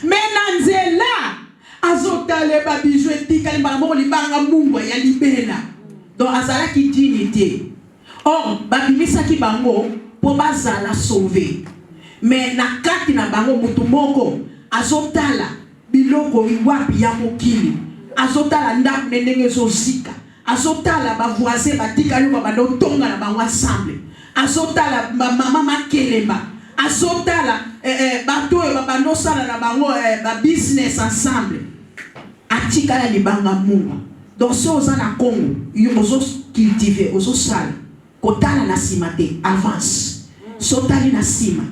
Menanzela azotale babijou etikali bango libanga mungu ya libela. Donc azala ki dignité. Or babimisaki bango po bazala sauver. Mais na kati na bango mutu moko azotala biloko iwapi ya mokili. Azotala ndaku ndenge zozika. Azotala ba voisin batikali ba tonga na bango ensemble. Azotala mama makelemba. Azotala bato e babando sala na bango ba business ensemble. Atikala libanga mungu. Donc si oza na Congo, ozo cultiver, ozo sala. Kotala na sima te, avance. Sotali na sima.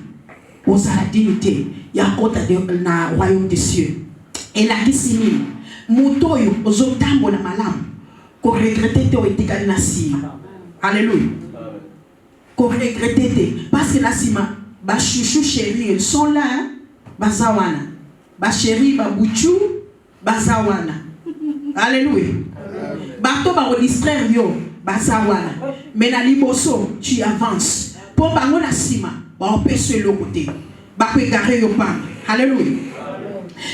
Oza la dignité. Ya kota na royaume des cieux. Et la kisini. Mutoyo, ozo tambo na malamu. Ko regrette te o etikali na sima. Alléluia. Ko regrette te. Parce que na sima, ba chouchou chéri, ils sont là, hein? Bazawana. Ba chéri, ba bouchou, bazawana. Alléluia. Bato ba distraire yo, bazawana. Mais na liboso, tu avances. Pour bango na sima, ba empêcher le côté. Ba ko égarer yo pas. Alléluia.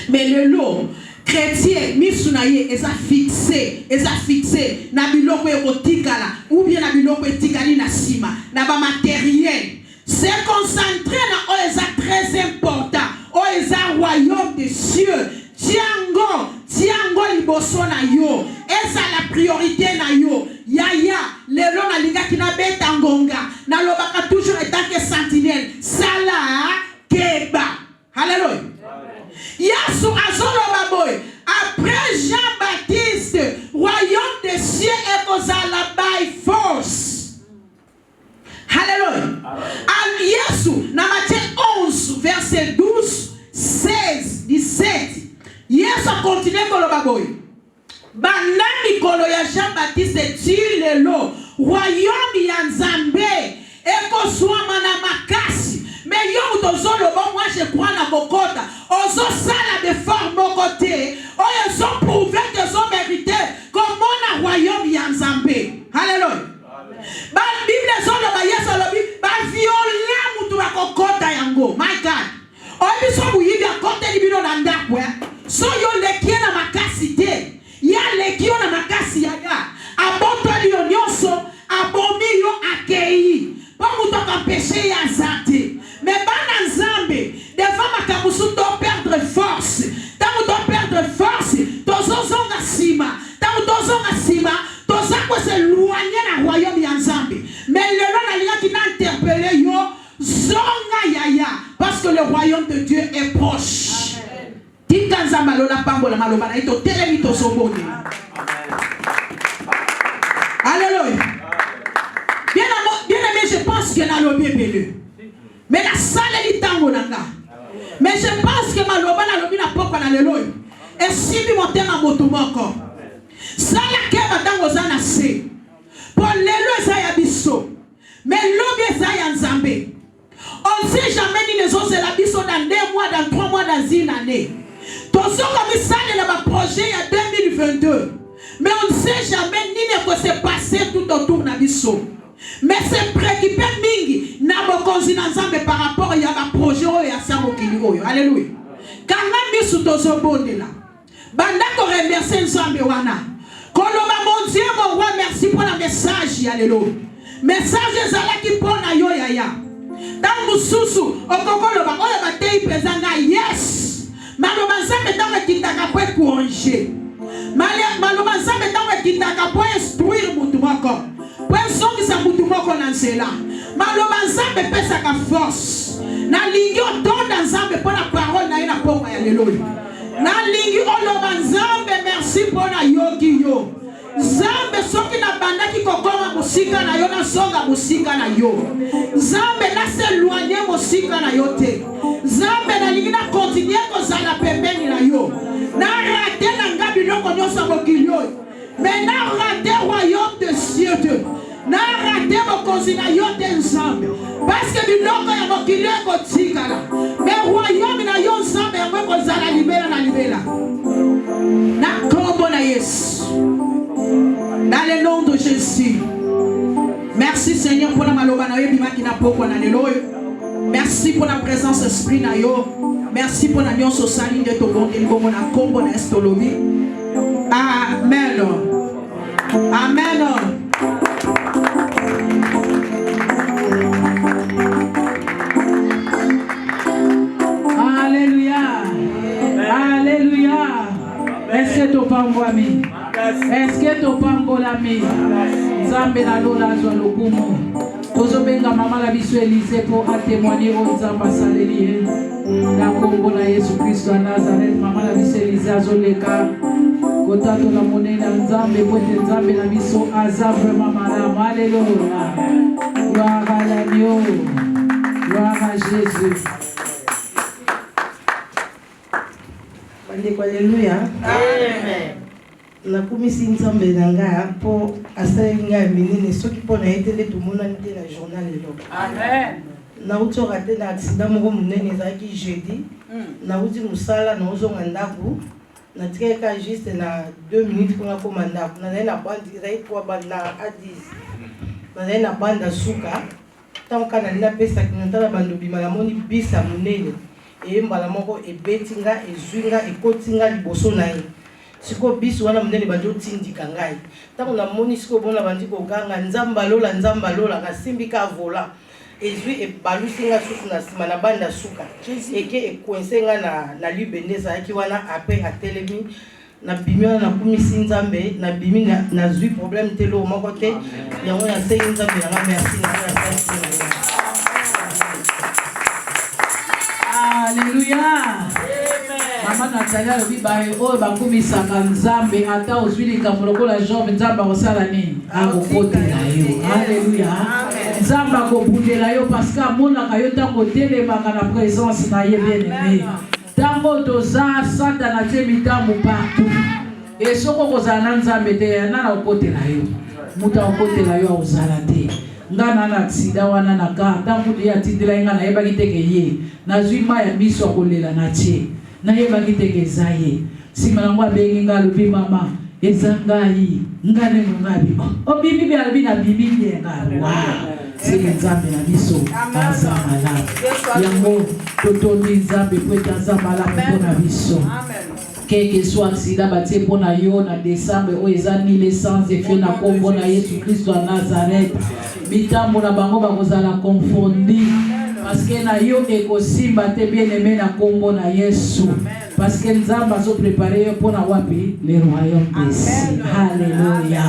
Mais le lot chrétien misunaye eza fixé na biloko ekotikala ou bien na biloko etikali na sima na ba matériel. Se concentrer na eza très important. Eza royaume des cieux. Tiango liboso na yo. Eza la priorité na yo. Yaya, lelo na linga kina beta ngonga. Na lobaka toujours étant que sentinelle. Sala keba. Alléluia. Yasu azolo baboy. Après Jean-Baptiste, royaume des cieux et kozala by force. Alléluia. Yesu, na Matthieu 11, verset 12, 16, 17. Yesu a continué pour le baboy. Banami kolo ya Jean-Baptiste tire lelo. Royaume ya Nzambe. Eko swama na makasi. Mais yo utozolo bon, moi je crois na bokota. Ozo sala de forme côté. Ozo prouver que sont mérité. Comment na royaume ya Nzambe. Alléluia. Ba Bible zolo ba Yesu lobi ba viola mutu wa kokota yango. My God. Obi so buyibi akote libino na ndakwe. So yo lekie na makasi te. Ya lekio na makasi ya ga. Aboto liyo nyonso. Abomi yo akei. Pa mutu akampeshe ya zate. Mais bana Nzambe. Devant makamusu to perdre force. Tamu to perdre force. Tozozonga sima. Tamu tozonga sima. Tozako se loigner na royaume ya Nzambe. Mais le nom na liga qui n'a interpellé yo. Zonga yaya. Parce que le royaume de Dieu est proche. Tika Nzamba lola pambola maloba na ito telemi to sobone. Alléluia. Bien aimé, je pense que na lobi ebele. Mais la salle est tango nanga. Mais je pense que maloba na lobi na pokwa na lelo. Et si mi motema motumoko. Sala keba tango za na se. Pour lelo za ya biso. Mais lobi za ya Nzambe. On ne sait jamais ni les autres la biso dans 2 mois, dans 3 mois, dans une année. Tous ceux comme ça de la projet à 2022. Mais on ne sait jamais ni ce qui s'est passé tout autour de biso. Mais c'est préoccupé mingi na bokonzi na Nzambe par rapport ya ba projet oyo ya sa mokili oyo. Alléluia. Kanga misu tozobondela. Banda ko remercier Nzambe wana. Koloba mon Dieu mon roi merci pour le message. Alléluia. Message ezalaki pona yo yaya. Dans mususu okokoloba oyo batei prezanga yes. Maloba Nzambe tango kitaka po corriger. Maloba Nzambe tango kitaka po instruire mutu moko. Personne sa mutu moko na nzela. Maloba Nzambe pesa ka force. Na lingi otonda Nzambe pour la parole na ina poma ya lelo. Na lingi oloba Nzambe merci pour na yoki yo. Nzambe soki na bandaki kokoma musika na yo na zonga musika na yo. Nzambe na s'éloigner musika na yo te. Nzambe na lingi na continuer kozala pembeni na yo. Na rater na ngabi noko nyonso mokili yo. Mais na rater royaume de cieux te. Na rater mokonzi na yo te Nzambe. Parce que biloko ya mokili yo kotikala. Mais royaume na yo Nzambe yango kozala libela na libela. Na kombo na Yesu. Dans le nom de Jésus. Merci Seigneur pour la maloba na yo bimaki na poko na lelo. Merci pour la présence esprit na yo. Merci pour la nyonso sali de to bonde bongo na kombo na estolobi. Amen. Amen. Alléluia. Alléluia. Est-ce que tu parles ami? Est-ce que tu parles ami? Nzambe na lola zo lokumu. Tozo benga mama la biso Élysée pour témoigner au Nzamba saleli. Na kombo na Yesu Kristo na Nazareth mama la biso Élysée azoleka. Kotato la monena Nzambe pote Nzambe na biso aza vraiment malamu. Alléluia. Gloire à l'agneau. Gloire à Jésus. Alléluia. Amen. Na kumisi Nzambe nanga po asalinga minene soki po na etele to mona nte na journal lelo. Amen. Na uto raté na accident moko munene ezaki jeudi. Na uti musala na ozonga ndako. Na tika juste na 2 minutes pour koma ndako. Na na bandi rai po banda a 10. Na banda suka. Tanka na nina pesa kinotala bando bimala moni bisa munene. E mbala moko ebetinga ezwinga ekotinga liboso na ye. Siko biso wana munene bajo tindika ngai. Tango na moni siko bona bandi ko ganga nzamba lola na simbika vola. Ezwi e balusinga susu na sima na banda suka. Eke ekwensenga na libendeza yaki wana ape atelemi na bimio na kumisi Nzambe na bimi na zwi problème telo moko te. Yango na sengi Nzambe na merci na merci. Alléluia. Maman Natalia le bibaye o bakumisaka Nzambe ata ozwili kamoloko la Job Nzambe osala nini akokotela yo. Alléluia. Nzambe akobundela yo parce que amonaka yo tango telemaka na présence na ye bien-aimé. Tango toza Satan atie mitambo partout. Et soko kozala na Nzambe te na okotela yo. Muta okotela yo ozala te. Ngana na accident wana na ka tangu ya tindela inga na yeba kiteke ye na zwima ya biso kolela na tie na yeba kiteke zaye sima na ngwa bengi ngalo bi mama ezangai ngane ngabi o bibi bi albi na bibi bi ngalo wa sile Nzambe na biso azamala yango totondi Nzambe kweta azamala mpona biso quel que soit accident batie pona yo na décembre o ezani les sans effet na kombo na Yesu Kristo na Nazareth mitambo na bango bakozala confondi parce que na yo ekosimba te bien-aimé na kombo na Yesu parce que Nzambe azo préparer yo pona wapi le royaume des cieux. Alléluia.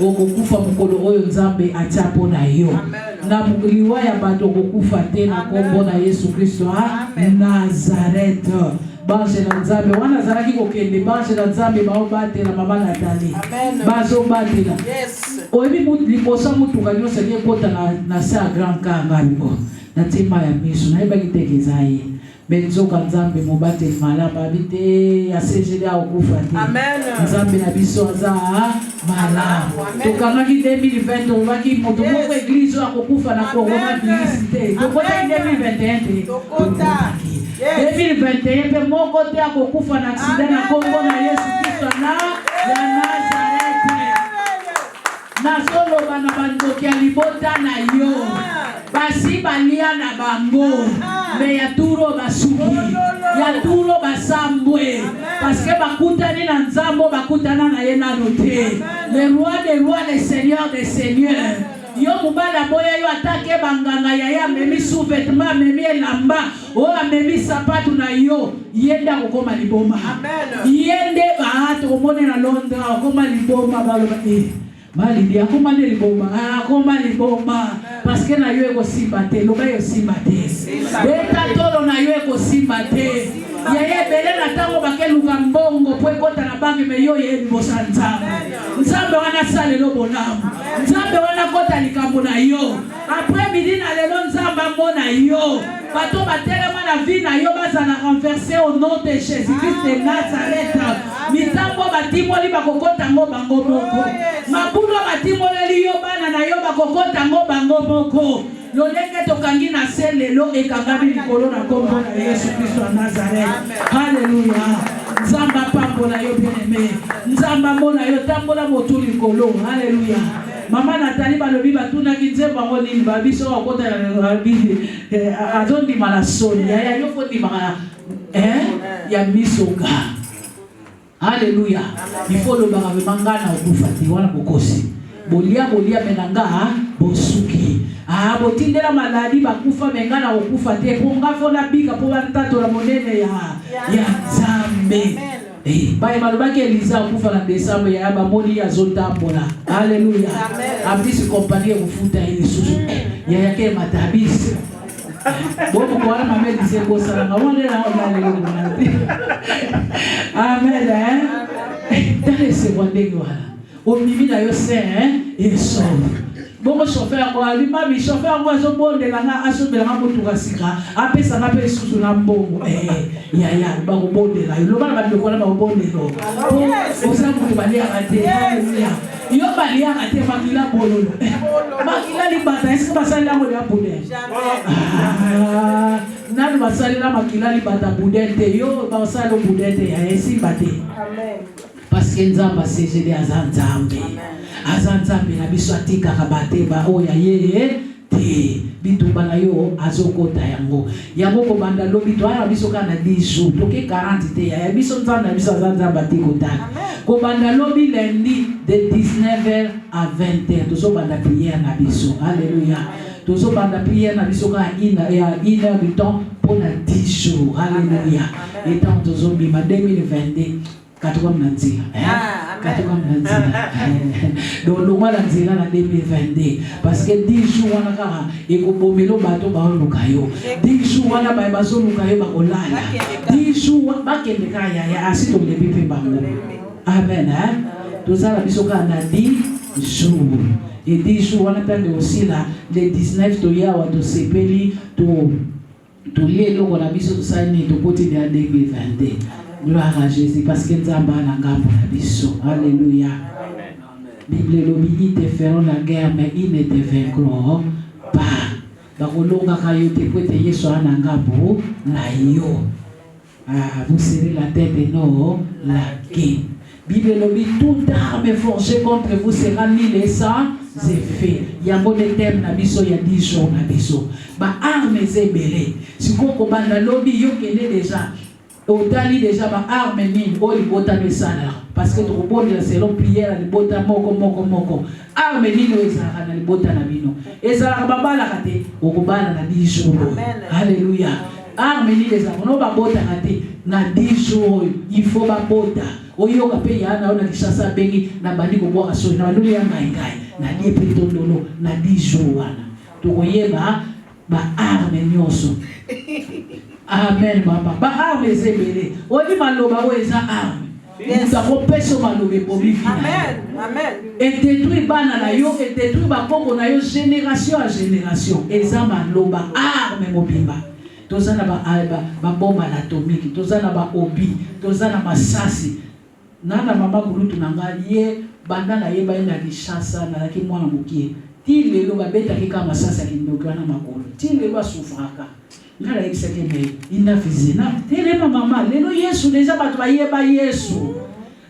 Okokufa mukolo oyo Nzambe atia pona yo na muliwa ya bato okokufa te na kombo na Yesu Kristo na Nazareth. Bange na Nzambe wana zalaki kokende bange na Nzambe baobatela mama Nathalie bazobatela oyebi liboso mutuka nyonso ekota na sa grand kanga bibo na ntima ya miso nayebaki teke ezaye benzoka Nzambe mobateli malaba bite ya CGD akufa te Nzambe na biso aza malamu tokangaki 2020 obaki moto moko eglise akokufa na coronavirus te tokotaki 2021 te tokotaki 2021 pe moko te akokufa na accident na kombo na Yesu Kristo na Nazareth. Na solo bana bandoki ya libota na yo basi balia na bango me ya turo basuki ya turo basambwe parce que bakutani na Nzambo bakutana na ye na note le roi des rois le seigneur des seigneurs yo mubala boya yo atake banganga ya ya memi sous-vêtement memi elamba o amemi sapatu na yo yenda kokoma liboma yende baato komone na Londres kokoma liboma baloba Mali ya koma le liboma koma liboma parce que na yo eko simba te loba yo simba te beta tolo na yo eko simba te yaya ebele na ntango bakeluka mbongo po ekota na banke me yo yebi bosa nzambe nzambe wana salelo bonamu nzambe wana kota likambo na yo après midi na lelo nzambe amona yo bato batelema na vie na yo bazala renversé au nom de Jésus-Christ de Nazareth mitambo batimoli bakokota ngo bango moko mabulo batimoleli yo bana na yo bakokota ngo bango moko lolenge tokangi na se lelo ekangami likolo na kombo na Yesu Kristo wa Nazareth. Haleluya. Nzamba pambola yo bien-aimé. Nzamba mona yo tambola motu likolo. Haleluya. Mama Nathalie balobi batuna kinzemba ngo nini babiso akota ya bibi azondi malasoni ya yo foti maka ya misoka. Haleluya. Ifolo banga mangana okufati wana bokosi. Bolia menanga bosuki. Botindela maladi bakufa mengana okufa te ponga fola bika po bantato la monene ya Nzambe. Baye malobaki Eliza okufa na Desembre ya bamoni ya zotambola. Haleluya. Abisi kompanie kufuta ile susu. Ya yake matabisi. Bomo kwa mama dise ko sala ngone na ona lelo. Amen. Dale se wandenge wala. Omimi na yo se yeso. Bongo chauffeur ko alima bi chauffeur ko zo bonde la na asobela nga motu kasika apesa nga pe susu na mbongo ya ba ko bonde la lo bana ba ko na ba bonde lo o sa ko ba lia ate yo ba lia ate makila bololo makila libata est-ce que basala mo ya bonde nani basala makila libata budete yo ba basala budete ya esi bate amen parce que nzamba sejede azanzambe azanzambe na biso atika kabate ba oya ye te bitumba na yo azokota yango ko banda lobi to ara biso kana 10 jours toke 40 te ya biso nzamba na biso azanzamba tikota ko banda lobi lundi de 19h à 20h tozo banda prière na biso. Alléluia. Tozo banda prière na biso ka une heure du temps pour 10 jours. Alléluia. Et tant tozo bima 2022 katika mnanzila katika mnanzila donc le mois d'anzila na 2022 parce que 10 jours wana kaka ekobomelo bato baoluka yo 10 jours wana bazoluka yo bakolala 10 jours bakende kaya ya asito lebipe bango. Amen. Tozala biso ka na 10 jours et 10 jours wana tande aussi là le 19 to ya wa to sepeli to lielo na biso to sani to poti de 2022. Gloire à Jésus parce que Nzamba na ngambo na biso. Alléluia. Bible lobi ils te feront la guerre mais ils ne te vaincront pas. Bakolonga kayo te pote Yesu na ngambo na yo. Vous serez la tête et non la queue. Bible lobi toute arme forgée contre vous sera nulles sans effet. Yango de thème na biso ya 10 jours na biso. Ba armes ebele. Sikoko banda lobi yo kende déjà otali déjà ba arme nini o libota mesana parce que to bonde la selon prière libota moko arme nini ezaka na libota na bino ezaka babala kate okubana na 10 jours. Alléluia. Arme nini ezaka no babota kate na 10 jours il faut babota oyo ka pe yana ona kishasa bengi na bandi ko bwa so na nduli ya ngai na die pito ndolo na 10 jours wana to koyeba ba arme nyonso. Amen baba. Ba arme zebele. Oni maloba o eza arme. Nous avons péché malobe pour vivre. Amen. Amen. Et détruit bana na yo et détruit ba kongo na yo génération à génération. Eza maloba arme mobimba. Tozana ba bomba atomique, tozana ba obi, tozana masasi. Nana mama kulutu nanga ye banda na ye ba ina kishasa na ki mwana mukie. Ti lelo ba beta ki kama masasi kindoka na makolo. Ti lelo asufraka. Ngala ekiseke ina fizina telema mama lelo Yesu deja batu bayeba Yesu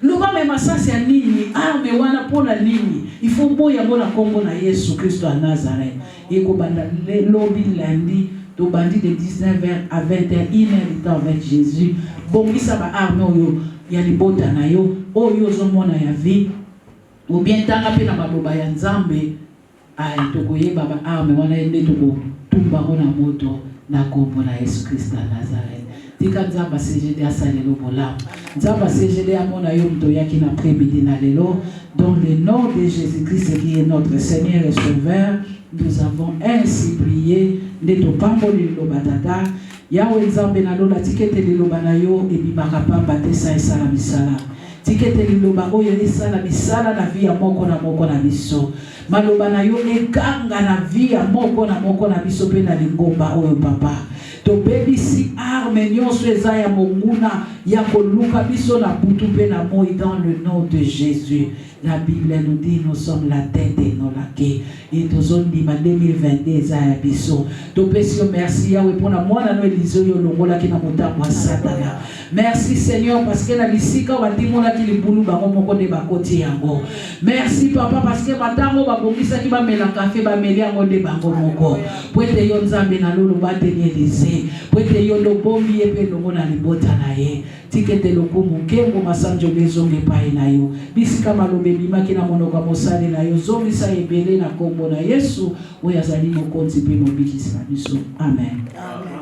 luba me masasi ya nini arme wana pona nini il faut boya bona kombo na Yesu Kristo wa Nazareth eko banda lobi lundi to bandi de 19h à 21h du temps avec Jésus bongisa ba arme oyo ya libota na yo oyo zomona ya vie ou bien tanga pe na baloba ya Nzambe ay to koyeba ba arme wana ende to tumba na moto na kombo na Yesu Kristo na Nazareth. Tika Nzamba CGD asalelo bola. Nzamba CGD amona yo mto yaki na après-midi na lelo. Dans le nom de Jésus-Christ qui est notre Seigneur et Sauveur, nous avons ainsi prié. Neto pamboli lo batata. Yawe nzambe na lola tikete liloba na yo ebimaka pamba te sa esala misala. Tikete liloba oyo esala misala na via moko na biso. Maloba na yo ekanga na via moko na biso pe na lingomba oyo papa. To baby si arme nyonso eza ya monguna ya koluka biso na butu pe na moi dans le nom de Jésus. La Bible nous dit nous sommes la tête et non la queue. Et tous on dit 2022 eza ya biso. To pesio merci Yahweh pour na mwana no elizo yo longola ki na motambo satana. Merci Seigneur parce que na lisika watimona ki libulu bango moko de bakoti yango. Merci papa parce que matango babongisa ki ba mela café ba meli yango de bango moko. Poete yo nzambe na lolo bateni elize. Poete yo lobombi epe longo na libota na ye. Tikete lokumu kengo masanjo bezonge pai na yo. Bisika malobe bimaki na monoko mosale na yo. Zongi sa ebele na kombo na Yesu. Oya zali mokonzi pe mobikisi na biso. Amen. Amen.